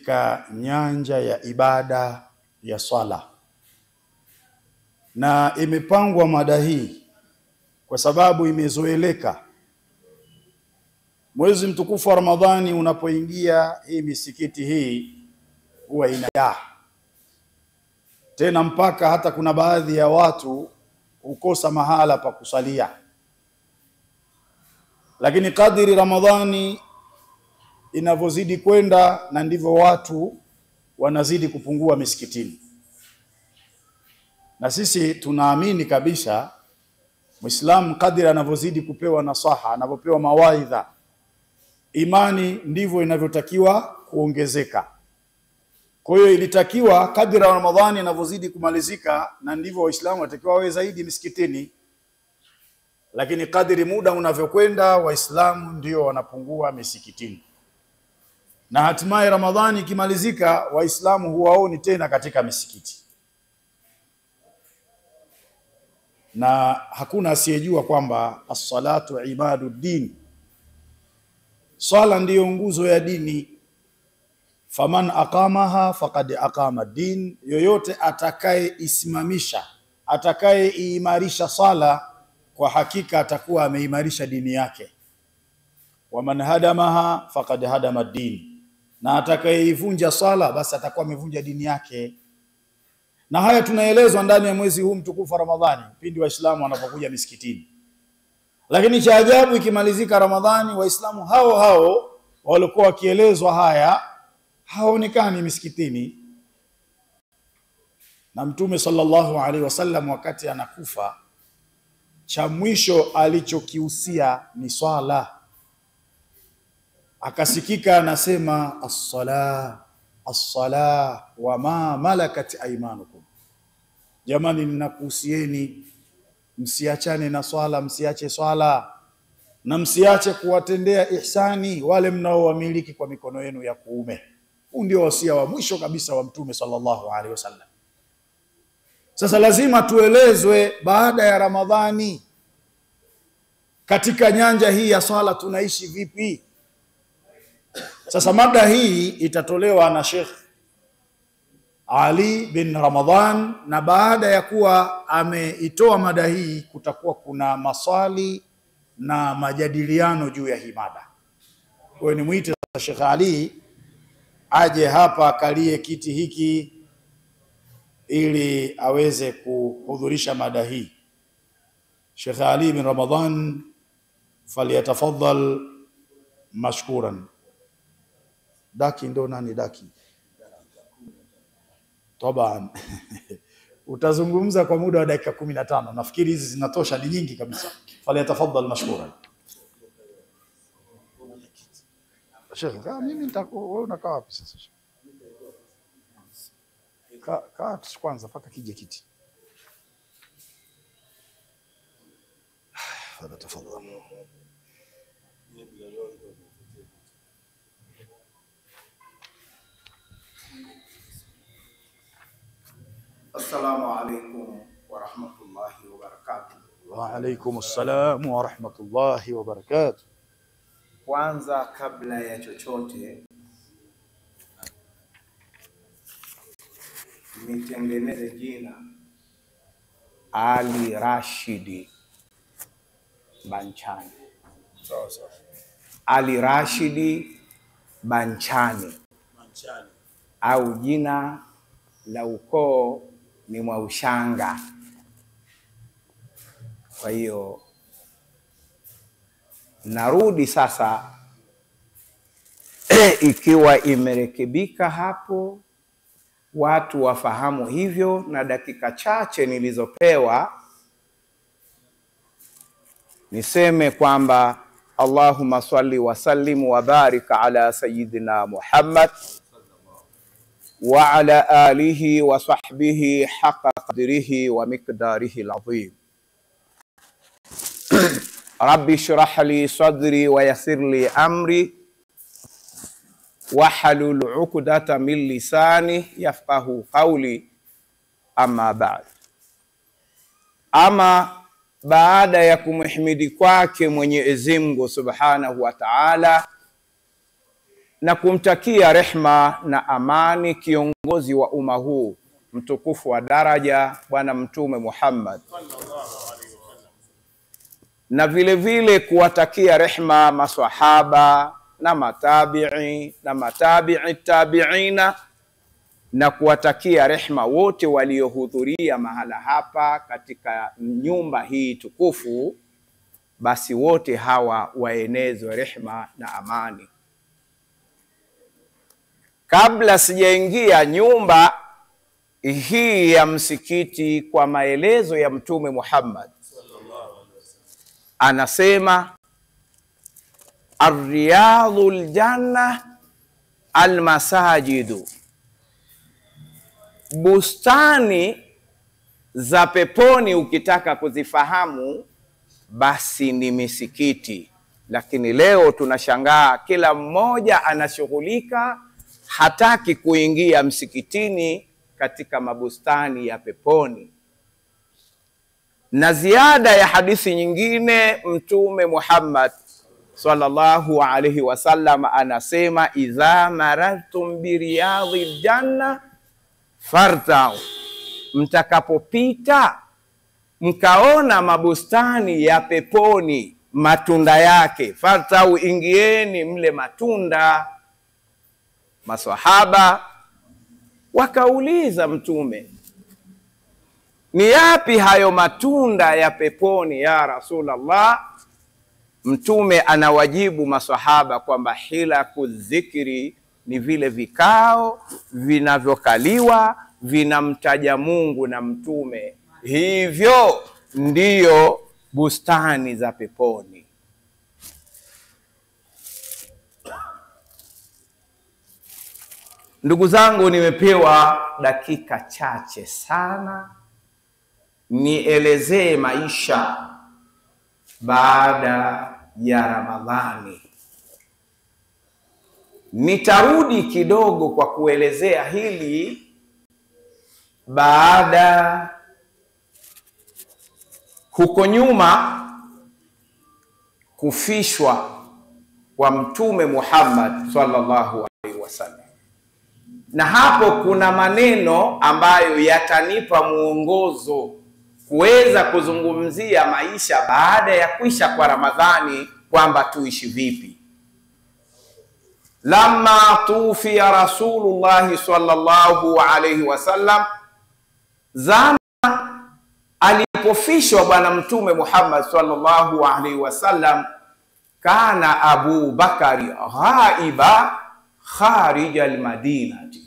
katika nyanja ya ibada ya swala, na imepangwa mada hii kwa sababu imezoeleka. Mwezi mtukufu wa Ramadhani unapoingia, hii misikiti hii huwa inajaa tena, mpaka hata kuna baadhi ya watu hukosa mahala pa kusalia. Lakini kadiri Ramadhani inavyozidi kwenda, na ndivyo watu wanazidi kupungua misikitini. Na sisi tunaamini kabisa Muislamu kadiri anavyozidi kupewa nasaha, anapopewa mawaidha, imani ndivyo inavyotakiwa kuongezeka. Kwa hiyo ilitakiwa kadiri Ramadhani inavyozidi kumalizika, na ndivyo Waislamu watakiwa wawe zaidi misikitini. Lakini kadiri muda unavyokwenda, Waislamu ndio wanapungua misikitini, na hatimaye Ramadhani ikimalizika, Waislamu huwaoni tena katika misikiti. Na hakuna asiyejua kwamba as-salatu imaduddin, swala ndiyo nguzo ya dini. Faman aqamaha faqad aqama ad-din, yoyote atakaye isimamisha, atakaye iimarisha sala, kwa hakika atakuwa ameimarisha dini yake. Waman hadamaha faqad hadama ad-din, na atakayeivunja sala basi atakuwa amevunja dini yake. Na haya tunaelezwa ndani ya mwezi huu mtukufu wa Ramadhani, pindi Waislamu wanapokuja misikitini. Lakini cha ajabu, ikimalizika Ramadhani, Waislamu hao hao walikuwa wakielezwa haya haonekani misikitini. Na Mtume sallallahu alaihi wasallam wakati anakufa, cha mwisho alichokihusia ni swala. Akasikika anasema as-sala wa ma malakat aymanukum, jamani ninakuhusieni msiachane na swala, msiache swala, na msiache kuwatendea ihsani wale mnaowamiliki kwa mikono yenu ya kuume. Huu ndio wasia wa mwisho kabisa wa Mtume sallallahu alaihi wasallam. Sasa lazima tuelezwe baada ya Ramadhani katika nyanja hii ya swala tunaishi vipi. Sasa mada hii itatolewa na Sheikh Ali bin Ramadhan, na baada ya kuwa ameitoa mada hii, kutakuwa kuna maswali na majadiliano juu ya hii mada. Kwa hiyo nimuite Sheikh Ali aje hapa akalie kiti hiki ili aweze kuhudhurisha mada hii. Sheikh Ali bin Ramadhan, falyatafaddal mashkuran. Daki ndo nani daki? Taban. Utazungumza kwa muda wa dakika 15. Nafikiri hizi zinatosha, ni nyingi kabisa. Falyatafaddal mashkuran. Sheikh, mimi nitakuwa wewe unakaa wapi sasa? Kaa kwanza paka kije kiti. Falyatafaddal. Assalamu alaikum wa rahmatullahi wa barakatuh. Wa alaikum assalam wa rahmatullahi wa barakatuh. Kwanza kabla ya chochote, nitengeneze jina Ali Rashidi Banchani. Sawa. Ali Rashidi Banchani, au jina la ukoo ni Mwaushanga. Kwa hiyo narudi sasa ikiwa imerekebika hapo, watu wafahamu hivyo, na dakika chache nilizopewa niseme kwamba Allahumma salli wa sallim wa barik ala sayyidina Muhammad wa ala alihi wa sahbihi haqqa qadrihi wa miqdarihi al-azim. Rabbi shrah li sadri wa yassir li amri wahlul 'uqdata min lisani yafqahu qawli, amma ba'd. Ama baada ya kumhimidi kwake Mwenyezi Mungu Subhanahu wa Ta'ala na kumtakia rehma na amani kiongozi wa umma huu mtukufu wa daraja Bwana Mtume Muhammad, na vile vile kuwatakia rehma maswahaba na matabi'i na matabi'i tabi'ina, na kuwatakia rehma wote waliohudhuria mahala hapa katika nyumba hii tukufu. Basi wote hawa waenezwe rehma na amani. Kabla sijaingia nyumba hii ya msikiti, kwa maelezo ya Mtume Muhammad, anasema ar-riyadul janna al-masajidu, bustani za peponi ukitaka kuzifahamu basi ni misikiti. Lakini leo tunashangaa kila mmoja anashughulika, hataki kuingia msikitini katika mabustani ya peponi. Na ziada ya hadithi nyingine, Mtume Muhammad sallallahu alaihi wasallam anasema idha marartum biriyadhil janna fartau, mtakapopita mkaona mabustani ya peponi matunda yake, fartau, ingieni mle matunda. Maswahaba wakauliza Mtume, ni yapi hayo matunda ya peponi ya Rasulullah? Mtume anawajibu maswahaba kwamba hilaku dhikri, ni vile vikao vinavyokaliwa vinamtaja Mungu na Mtume, hivyo ndiyo bustani za peponi. Ndugu zangu, nimepewa dakika chache sana nielezee maisha baada ya Ramadhani. Nitarudi kidogo kwa kuelezea hili baada huko nyuma kufishwa kwa Mtume Muhammad sallallahu alaihi wasallam. Na hapo kuna maneno ambayo yatanipa muongozo kuweza kuzungumzia maisha baada ya kuisha kwa Ramadhani, kwamba tuishi vipi. Lamma tufiya Rasulullah sallallahu alaihi wasallam, zama alipofishwa Bwana Mtume Muhammad sallallahu alaihi wasallam, kana Abu Bakari ghaiba kharij al-Madinati,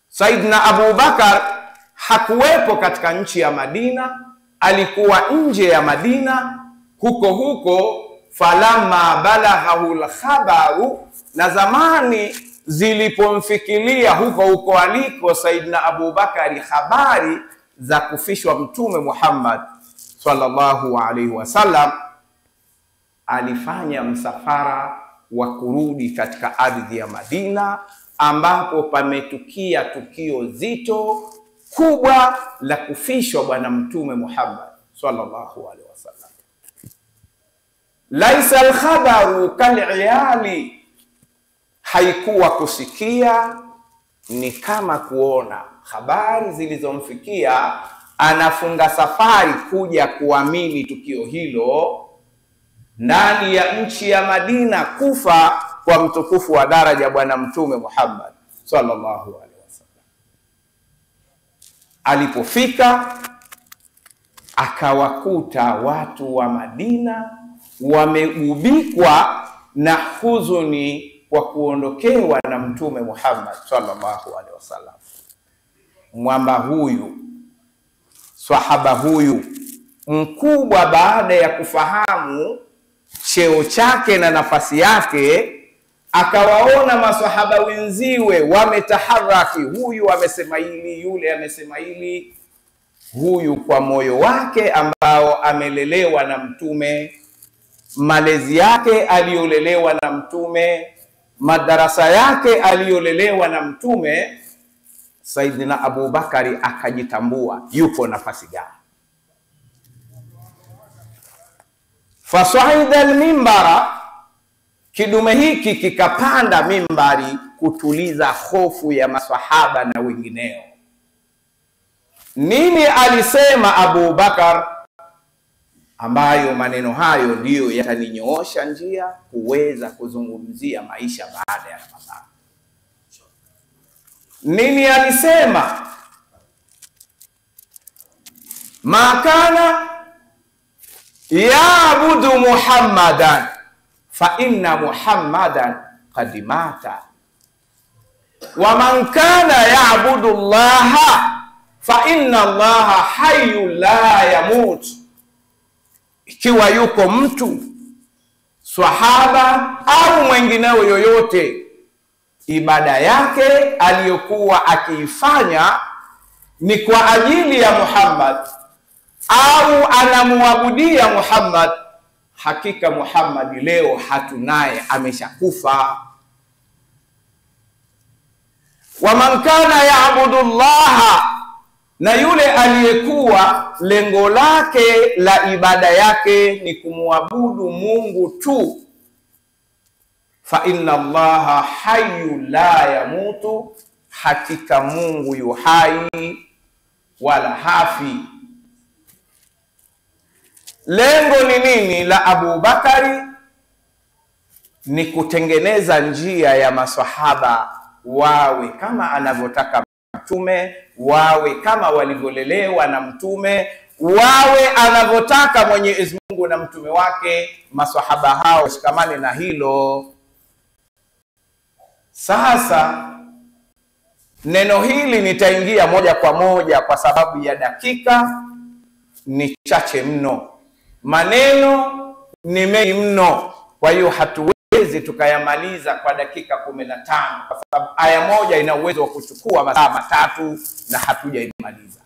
Saidna Abu Bakar hakuwepo katika nchi ya Madina, alikuwa nje ya Madina huko. Falamma balaghahu al-khabaru, na zamani zilipomfikiria huko aliko Saidna Abu Bakari habari za kufishwa Mtume Muhammad sallallahu alaihi wasallam, alifanya msafara wa kurudi katika ardhi ya Madina, ambapo pametukia tukio zito kubwa la kufishwa Bwana Mtume Muhammad sallallahu alaihi wasallam. Laisa al-khabaru kal-iyali, haikuwa kusikia, ni kama kuona. Habari zilizomfikia, anafunga safari kuja kuamini tukio hilo ndani ya nchi ya Madina, kufa kwa mtukufu wa daraja Bwana Mtume Muhammad sallallahu alaihi wasallam. Alipofika akawakuta watu wa Madina wamegubikwa na huzuni kwa kuondokewa na Mtume Muhammad sallallahu alaihi wasallam. Mwamba huyu, swahaba huyu mkubwa, baada ya kufahamu cheo chake na nafasi yake, akawaona maswahaba wenziwe wametaharaki, huyu amesema hili, yule amesema hili. Huyu kwa moyo wake ambao amelelewa na Mtume, malezi yake aliyolelewa na Mtume, madarasa yake aliyolelewa na Mtume, Saidina Abu Bakari akajitambua yupo nafasi gani. Fasaida al-mimbara, kidume hiki kikapanda mimbari kutuliza hofu ya maswahaba na wengineo. Nini alisema Abu Bakar, ambayo maneno hayo ndiyo yataninyoosha njia kuweza kuzungumzia maisha baada ya Ramadhani? Nini alisema? Makana ya'budu Muhammadan fa inna Muhammadan qad mata wa man kana ya'budu Allaha fa inna Allaha hayyun la yamut. Ikiwa yuko mtu swahaba au mwengineo yoyote, ibada yake aliyokuwa akiifanya ni kwa ajili ya Muhammad au anamuabudia Muhammad, hakika Muhammad leo hatunaye, ameshakufa. Wa man kana ya'budu Allaha, na yule aliyekuwa lengo lake la ibada yake ni kumwabudu Mungu tu, fa inna Allaha hayyun la yamutu, hakika Mungu yu hai wala hafi. Lengo ni nini la Abu Bakari? Ni kutengeneza njia ya maswahaba wawe kama anavyotaka Mtume, wawe kama walivyolelewa na Mtume, wawe anavyotaka Mwenyezi Mungu na Mtume wake. Maswahaba hao shikamane na hilo. Sasa neno hili nitaingia moja kwa moja kwa sababu ya dakika ni chache mno, maneno ni mengi mno, kwa hiyo hatuwezi tukayamaliza kwa dakika 15 kwa sababu aya moja ina uwezo wa kuchukua masaa matatu na hatujaimaliza.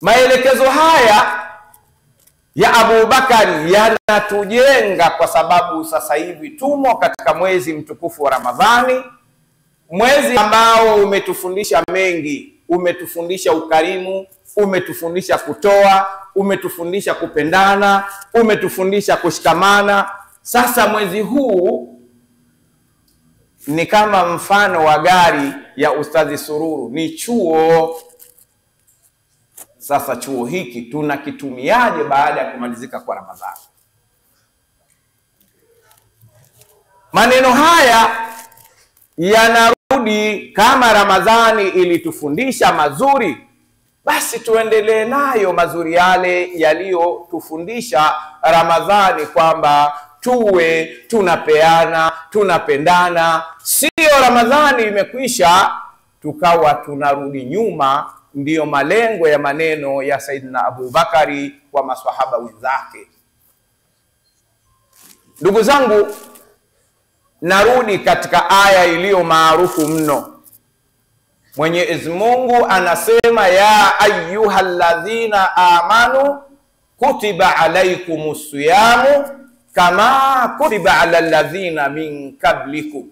Maelekezo haya ya Abu Bakari yanatujenga kwa sababu sasa hivi tumo katika mwezi mtukufu wa Ramadhani, mwezi ambao umetufundisha mengi. Umetufundisha ukarimu, umetufundisha kutoa, umetufundisha kupendana, umetufundisha kushikamana. Sasa mwezi huu ni kama mfano wa gari ya Ustadhi Sururu, ni chuo. Sasa chuo hiki tunakitumiaje baada ya kumalizika kwa Ramadhani? Maneno haya yanarudi kama Ramadhani ilitufundisha mazuri, basi tuendelee nayo mazuri yale yaliyotufundisha Ramadhani, kwamba tuwe tunapeana, tunapendana. Sio Ramadhani imekwisha tukawa tunarudi nyuma. Ndiyo malengo ya maneno ya Saidina Abu Bakari kwa maswahaba wenzake. Ndugu zangu, narudi katika aya iliyo maarufu mno. Mwenyezi Mungu anasema, ya ayyuhalladhina amanu kutiba alaykumus siyamu kama kutiba alal ladhina min qablikum.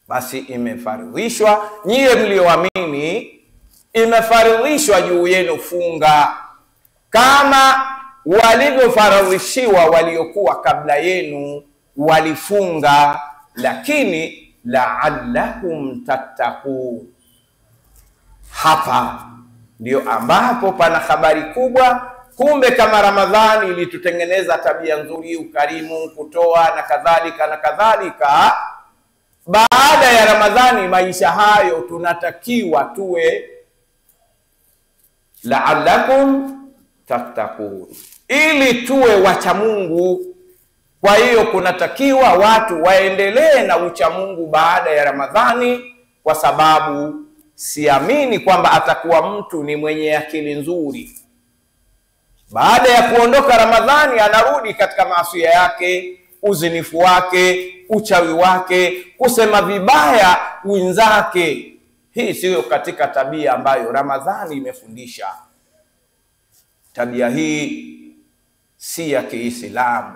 Basi imefaridhishwa nyie mlioamini, imefaridhishwa juu yenu funga kama walivyofaradhishiwa waliokuwa kabla yenu walifunga, lakini la'allakum tattaqun. Hapa ndio ambapo pana habari kubwa. Kumbe kama Ramadhani ilitutengeneza tabia nzuri, ukarimu, kutoa na kadhalika na kadhalika, baada ya Ramadhani maisha hayo tunatakiwa tuwe la'allakum tattaqun, ili tuwe wacha Mungu. Kwa hiyo kunatakiwa watu waendelee na ucha Mungu baada ya Ramadhani, kwa sababu siamini kwamba atakuwa mtu ni mwenye akili nzuri baada ya kuondoka Ramadhani anarudi katika maasi yake, uzinifu wake, uchawi wake, kusema vibaya wenzake. Hii siyo katika tabia ambayo Ramadhani imefundisha. Tabia hii si ya Kiislamu.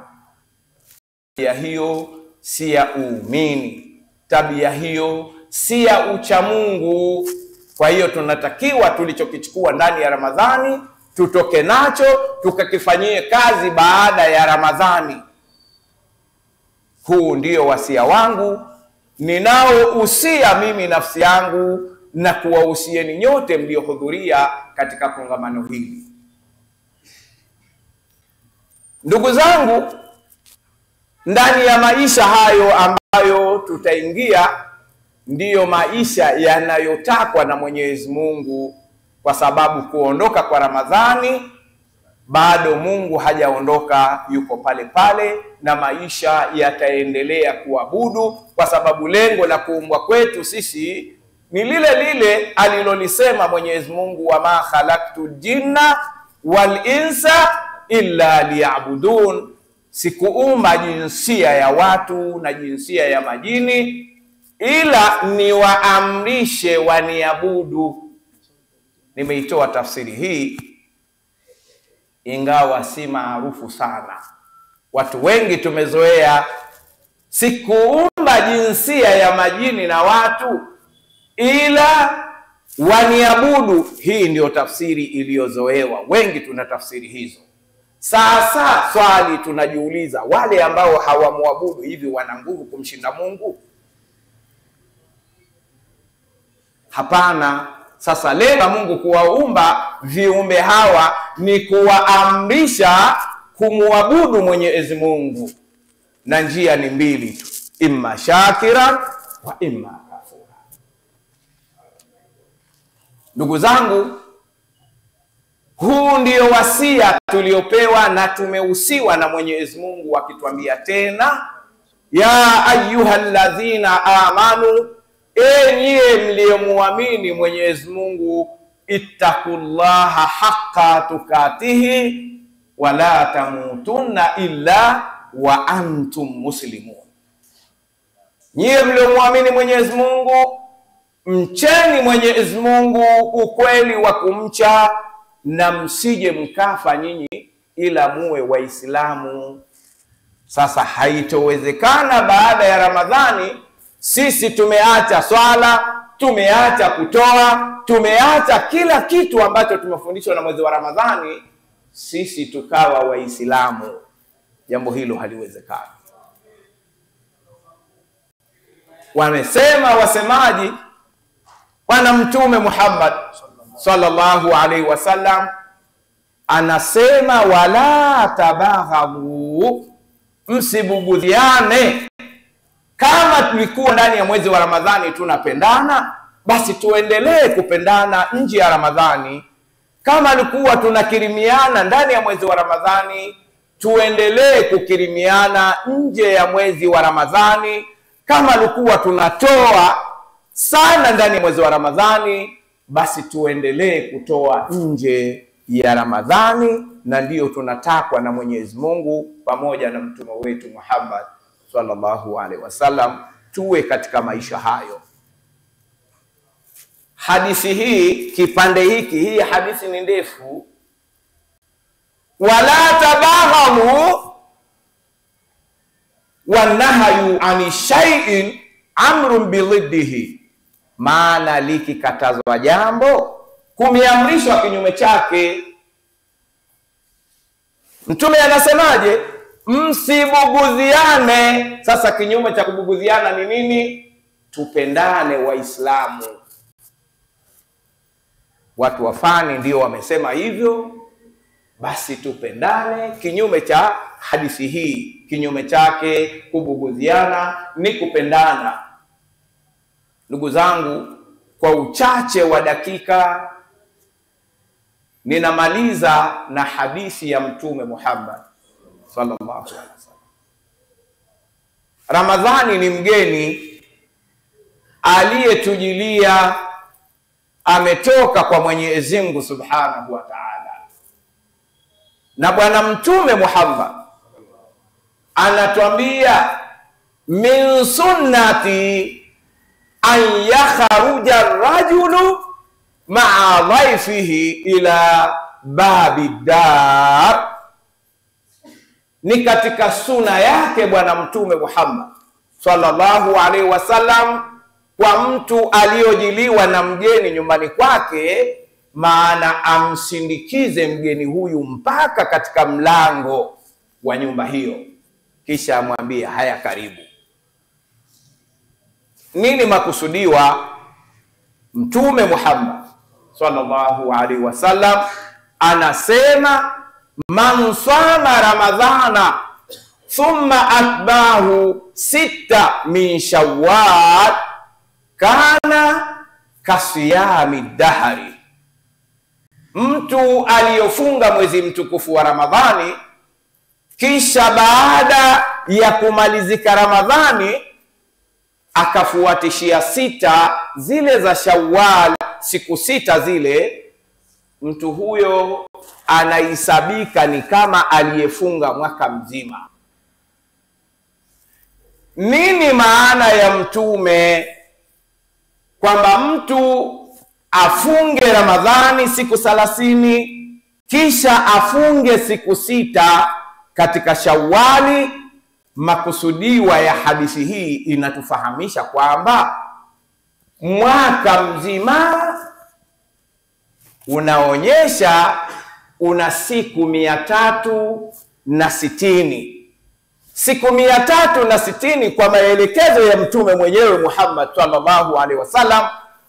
Tabia hiyo si ya uumini. Tabia hiyo si ya uchamungu. Kwa hiyo tunatakiwa tulichokichukua ndani ya Ramadhani tutoke nacho tukakifanyie kazi baada ya Ramadhani. Huu ndio wasia wangu ninaousia mimi nafsi yangu na kuwahusieni nyote mliohudhuria katika kongamano hili. Ndugu zangu, ndani ya maisha hayo ambayo tutaingia ndiyo maisha yanayotakwa na Mwenyezi Mungu, kwa sababu kuondoka kwa Ramadhani bado Mungu hajaondoka, yuko pale pale, na maisha yataendelea kuabudu, kwa sababu lengo la kuumbwa kwetu sisi ni lile lile alilolisema Mwenyezi Mungu, wama khalaqtu jinna wal insa illa liya'budun, sikuumba jinsia ya watu na jinsia ya majini ila niwaamrishe waniabudu. Nimeitoa tafsiri hii ingawa si maarufu sana. Watu wengi tumezoea sikuumba jinsia ya majini na watu ila waniabudu. Hii ndio tafsiri iliyozoewa, wengi tuna tafsiri hizo. Sasa swali tunajiuliza, wale ambao hawamwabudu hivi wana nguvu kumshinda Mungu? Hapana. Sasa lengo la Mungu kuwaumba viumbe hawa ni kuwaamrisha kumwabudu Mwenyezi Mungu, na njia ni mbili tu, imma shakira wa imma kafura. Ndugu zangu, huu ndio wasia tuliopewa na tumehusiwa na Mwenyezi Mungu akituambia tena, ya ayyuhalladhina amanu, enyi mliomuamini Mwenyezi Mungu, ittaqullaha haqqa tukatihi wala tamutunna illa wa antum muslimun. Nyie mliomuamini Mwenyezi Mungu, mcheni Mwenyezi Mungu ukweli wa kumcha, na msije mkafa nyinyi ila muwe Waislamu. Sasa haitowezekana baada ya Ramadhani sisi tumeacha swala, tumeacha kutoa, tumeacha kila kitu ambacho tumefundishwa na mwezi wa Ramadhani, sisi tukawa Waislamu. Jambo hilo haliwezekani. Wamesema wasemaji, Bwana Mtume Muhammad sallallahu alaihi wasallam anasema, wala tabaghadhu, msibugudhiane. Kama tulikuwa ndani ya mwezi wa Ramadhani tunapendana, basi tuendelee kupendana nje ya Ramadhani. Kama tulikuwa tunakirimiana ndani ya mwezi wa Ramadhani, tuendelee kukirimiana nje ya mwezi wa Ramadhani. Kama tulikuwa tunatoa sana ndani ya mwezi wa Ramadhani, basi tuendelee kutoa nje ya Ramadhani, na ndiyo tunatakwa na Mwenyezi Mungu pamoja na mtume wetu Muhammad sallallahu alaihi wasallam, tuwe katika maisha hayo. Hadithi hii, kipande hiki, hii hadithi ni ndefu. Wala tabaghamu wanahyu ani shay'in amrun biliddihi, maana likikatazwa jambo kumeamrishwa kinyume chake. Mtume anasemaje? Msibugudhiane. Sasa kinyume cha kubugudhiana ni nini? Tupendane Waislamu. Watu wafani ndio wamesema hivyo, basi tupendane. Kinyume cha hadithi hii, kinyume chake kubugudhiana ni kupendana. Ndugu zangu, kwa uchache wa dakika ninamaliza na hadithi ya Mtume Muhammad sallallahu alaihi wasallam. Ramadhani ni mgeni aliyetujilia, ametoka kwa Mwenyezi Mungu Subhanahu wa Ta'ala, na Bwana Mtume Muhammad anatuambia, min sunnati an yakhruja rajulu ma'a dhaifihi ila babi dar. Ni katika suna yake Bwana Mtume Muhammad sallallahu alaihi wasallam, kwa mtu aliyojiliwa na mgeni nyumbani kwake, maana amsindikize mgeni huyu mpaka katika mlango wa nyumba hiyo, kisha amwambie haya, karibu. Nini makusudiwa? Mtume Muhammad sallallahu alaihi wasallam anasema, man sama ramadhana thumma atbahu 6 min Shawwal kana kasiyami dahari. Mtu aliyofunga mwezi mtukufu wa Ramadhani kisha baada ya kumalizika Ramadhani akafuatishia 6 zile za Shawwal, siku 6 zile, mtu huyo anahesabika ni kama aliyefunga mwaka mzima. Nini maana ya Mtume kwamba mtu afunge Ramadhani siku 30 kisha afunge siku 6 katika Shawwali? Makusudiwa ya hadithi hii inatufahamisha kwamba mwaka mzima unaonyesha una siku 360. Siku 360 kwa maelekezo ya Mtume mwenyewe Muhammad sallallahu alaihi wasallam,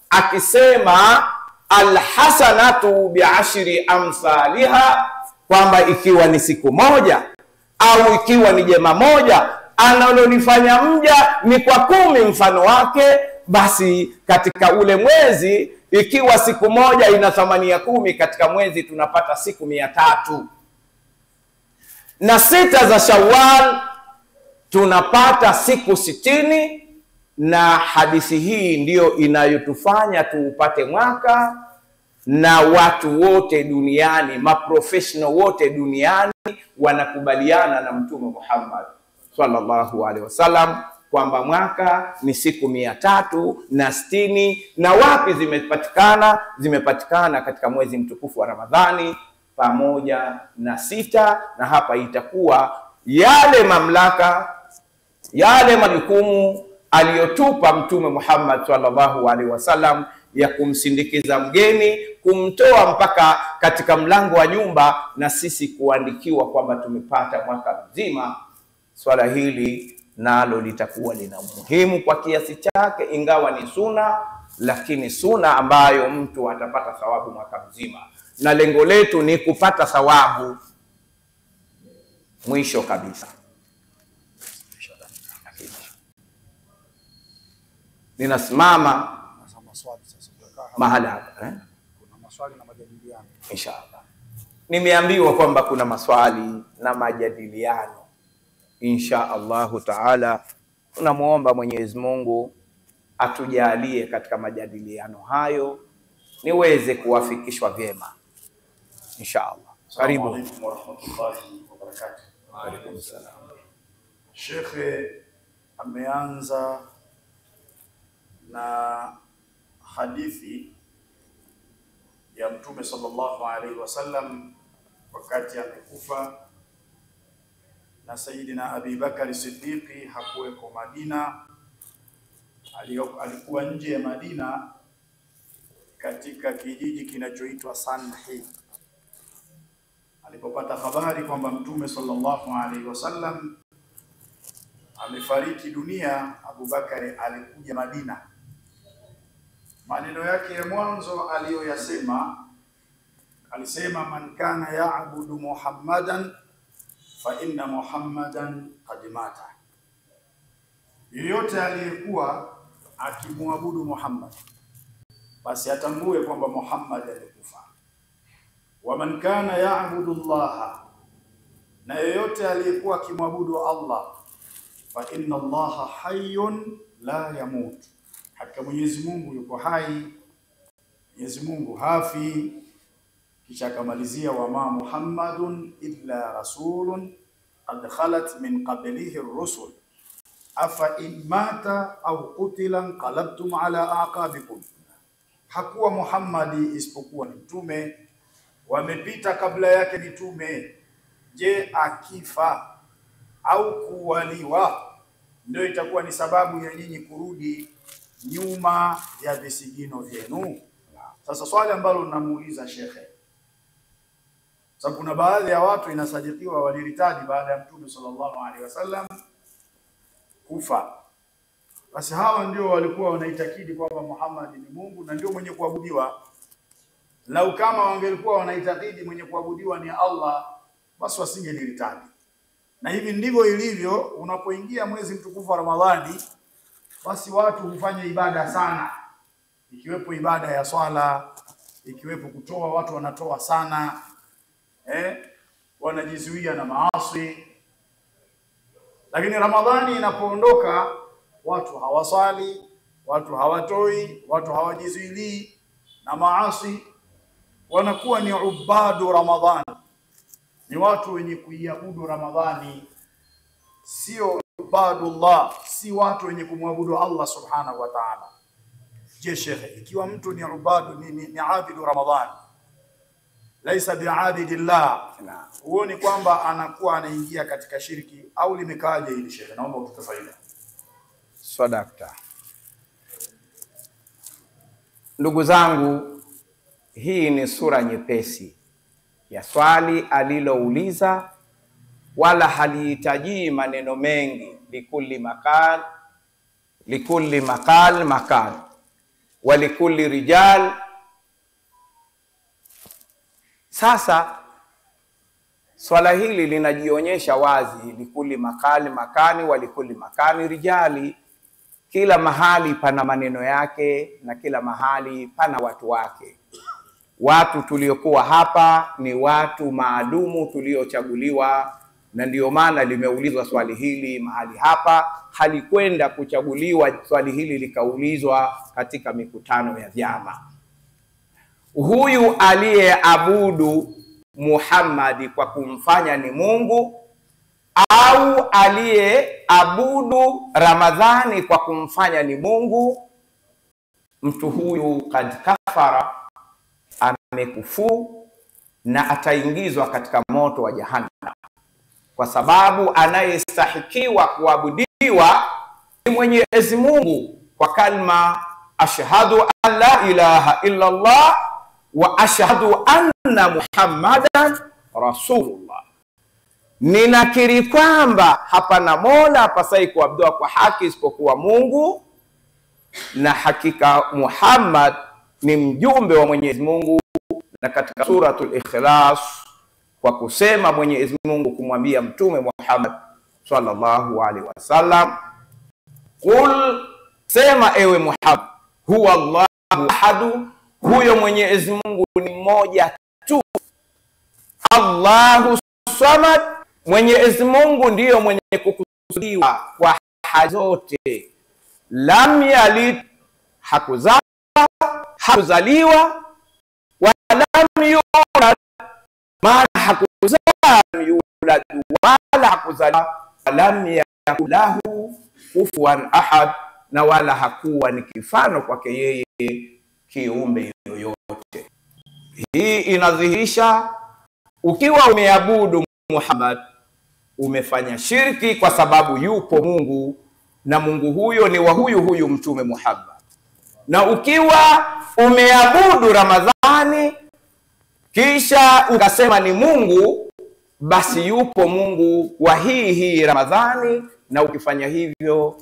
akisema alhasanatu bi'ashri amthaliha, kwamba ikiwa ni siku moja au ikiwa ni jema moja analolifanya mja ni kwa 10 mfano wake, basi katika ule mwezi, ikiwa siku moja ina thamani ya 10, katika mwezi tunapata siku 300. Na 6 za Shawwal tunapata siku 60. Na hadithi hii ndiyo inayotufanya tuupate mwaka, na watu wote duniani, maprofessional wote duniani wanakubaliana na Mtume Muhammad sallallahu alaihi wasallam kwamba mwaka ni siku 360. Na wapi zimepatikana? Zimepatikana katika mwezi mtukufu wa Ramadhani pamoja na 6. Na hapa itakuwa yale mamlaka, yale majukumu aliyotupa Mtume Muhammad sallallahu alaihi wasallam ya kumsindikiza mgeni, kumtoa mpaka katika mlango wa nyumba, na sisi kuandikiwa kwamba tumepata mwaka mzima. Swala hili nalo litakuwa lina muhimu kwa kiasi chake, ingawa ni suna, lakini suna ambayo mtu atapata thawabu mwaka mzima, na lengo letu ni kupata thawabu mwisho kabisa. Ninasimama mahali hapa kuna maswali na majadiliano inshallah. Nimeambiwa kwamba kuna maswali na majadiliano insha Allahu taala. Tunamuomba Mwenyezi Mungu atujalie katika majadiliano hayo niweze kuwafikishwa vyema insha Allah. Karibu. Assalamu alaykum wa rahmatullahi wa barakatuh. Wa alaykum salaam. Shekhe ameanza na hadithi ya Mtume sallallahu alaihi wasallam wakati amekufa, na Sayyidina Abi Bakari Siddiqi hakuweko Madina, alikuwa nje ya Madina katika kijiji kinachoitwa Sanhi. Alipopata habari kwamba Mtume sallallahu alaihi wasallam amefariki dunia, Abu Bakari alikuja Madina. Maneno yake ya mwanzo aliyoyasema, alisema man kana ya'budu Muhammadan fa inna Muhammadan qad mata. Yeyote aliyekuwa akimwabudu Muhammad basi atambue kwamba Muhammad alikufa. Wa man kana ya'budu Allah, na yeyote aliyekuwa akimwabudu Allah, fa inna Allaha hayyun la yamut, hakika Mwenyezi Mungu yuko hai, Mwenyezi Mungu hafi. Kisha akamalizia wama Muhammadun illa rasulun qad khalat min qablihi ar-rusul afa in mata au qutila qalabtum ala aqabikum, hakuwa Muhammadi isipokuwa ni mtume, wamepita kabla yake mitume. Je, akifa au kuwaliwa ndio itakuwa ni sababu ya nyinyi kurudi nyuma ya visigino vyenu? Sasa swali ambalo namuuliza shekhe, sababu kuna baadhi ya watu inasadikiwa waliritaji baada ya Mtume sallallahu alaihi wasallam kufa. Basi hawa ndio walikuwa wanaitakidi kwamba Muhammad ni Mungu na ndio mwenye kuabudiwa. Lau kama wangelikuwa wanaitakidi mwenye kuabudiwa ni Allah, basi wasingeliritaji. Na hivi ndivyo ilivyo, unapoingia mwezi mtukufu wa Ramadhani, basi watu hufanya ibada sana, ikiwepo ibada ya swala, ikiwepo kutoa, watu wanatoa sana, wanajizuia na maasi. Lakini Ramadhani inapoondoka, watu hawasali, watu hawatoi, watu hawajizuilii na maasi, wanakuwa ni ubadu Ramadhani, ni watu wenye kuiabudu Ramadhani, sio ubadullah, si watu wenye kumwabudu Allah subhanahu wa ta'ala. Je, shekhe, ikiwa mtu ni ubadu ni abidu Ramadhani, laisa biabidillah, huoni kwamba anakuwa anaingia katika shirki au limekaaje hili shekhe? Naomba utufafanulie. Sadakta. Ndugu zangu, hii ni sura nyepesi ya swali alilouliza, wala halihitaji maneno mengi. Likulli maqal makan wa likulli rijal. Sasa swala hili linajionyesha wazi, likulli maqal makani wa likulli makani rijali. Kila mahali pana maneno yake na kila mahali pana watu wake. Watu tuliokuwa hapa ni watu maalumu tuliochaguliwa, na ndio maana limeulizwa swali hili mahali hapa. Halikwenda kuchaguliwa swali hili likaulizwa katika mikutano ya vyama. Huyu aliyeabudu Muhammad kwa kumfanya ni Mungu, au aliyeabudu Ramadhani kwa kumfanya ni Mungu, mtu huyu kad kafara, amekufuru na ataingizwa katika moto wa jahannam, kwa sababu anayestahikiwa kuabudiwa ni Mwenyezi Mungu kwa kalma ashhadu an la ilaha illa Allah wa ashhadu anna Muhammadan rasulullah. Ninakiri kwamba hapana mola hapasai kuabudiwa kwa haki isipokuwa Mungu, na hakika Muhammad ni mjumbe wa Mwenyezi Mungu. Na katika suratul Ikhlas, kwa kusema Mwenyezi Mungu kumwambia Mtume Muhammad sallallahu alaihi wasallam, qul, sema ewe Muhammad, huwa Allahu ahadu, huyo Mwenyezi Mungu ni mmoja tu. Allahu samad, Mwenyezi Mungu ndiyo mwenye kukusudiwa kwa haja zote. Lam yalid, hakuzaa, hakuzaliwa, wa lam yulad, maana hakuzaa, yulad, wala hakuzaliwa, lam yakul lahu kufuwan ahad, na wala hakuwa ni kifano kwake yeye kiumbe yoyote. Hii inadhihirisha ukiwa umeabudu Muhammad umefanya shirki, kwa sababu yupo Mungu na Mungu huyo ni wa huyu Mtume Muhammad. Na ukiwa umeabudu Ramadhani kisha ukasema ni Mungu, basi yupo Mungu wa hii Ramadhani, na ukifanya hivyo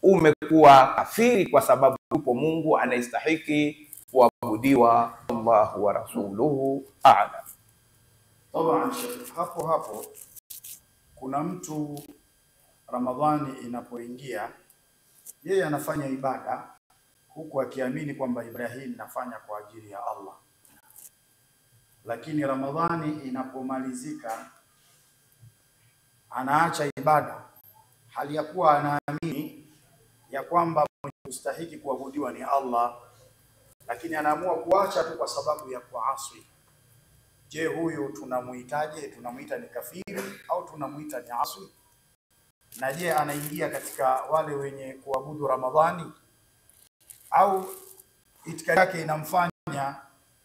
umekuwa kafiri, kwa sababu yupo Mungu anayestahiki kuabudiwa. Allahu wa rasuluhu a'lam. Taban, hapo kuna mtu Ramadhani inapoingia, yeye anafanya ibada huku akiamini kwamba ibada hii inafanya kwa ajili ya Allah, lakini Ramadhani inapomalizika anaacha ibada, hali ya kuwa anaamini ya kwamba mwenye kustahiki kuabudiwa ni Allah, lakini anaamua kuacha tu kwa sababu ya kuasi. Je, huyu tunamuitaje? Tunamuita ni kafiri au tunamuita ni asi? Na je, anaingia katika wale wenye kuabudu Ramadhani, au itikadi yake inamfanya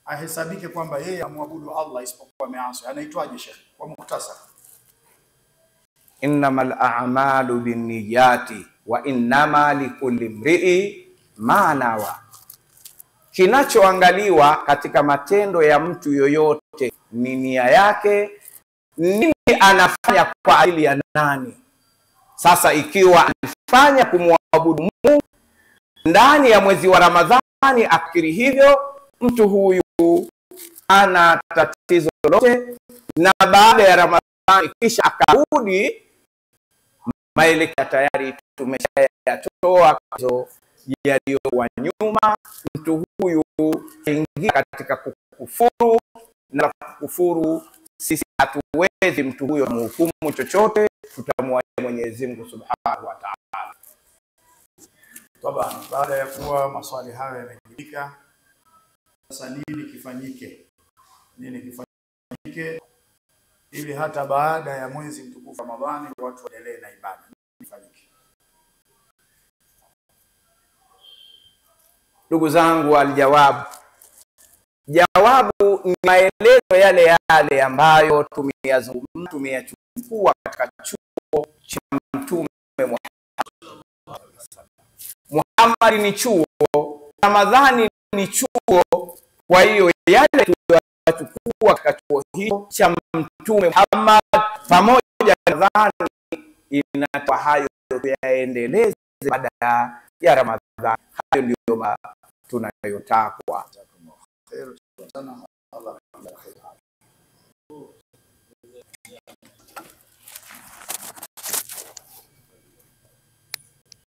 ahesabike kwamba yeye amwabudu Allah isipokuwa ameasi? Anaitwaje Sheikh kwa mukhtasar? Innamal a'malu binniyati wa innama likulli imri'i ma nawa. kinachoangaliwa katika matendo ya mtu yoyote ni nia yake, nini anafanya kwa ajili ya nani. Sasa ikiwa alifanya kumwabudu Mungu ndani ya mwezi wa Ramadhani, akiri hivyo, mtu huyu ana tatizo lolote, na baada ya Ramadhani kisha akarudi, maelekeo tayari tumeshayatoa yaliyokuwa nyuma, mtu huyu aingia katika kukufuru, na kukufuru sisi hatuwezi mtu huyo mhukumu chochote, tutamwachia Mwenyezi Mungu Subhanahu wa Ta'ala. Toba, baada ya kuwa maswali hayo yamejibika, sasa nini kifanyike? Nini kifanyike ili hata baada ya mwezi mtukufu Ramadhani watu waendelee na ibada? Kifanyike. Ndugu zangu, aljawabu, jawabu ni maelezo yale yale ambayo tumeyazungumza, tumeyachukua katika chuo cha Mtume Muhammad. Ni chuo, Ramadhani ni chuo. Kwa hiyo yale tuliyachukua katika chuo hicho cha Mtume Muhammad pamoja na Ramadhani, inatoa hayo yaendeleze baada ya Ramadhani. Hayo ndio tunayotakwa.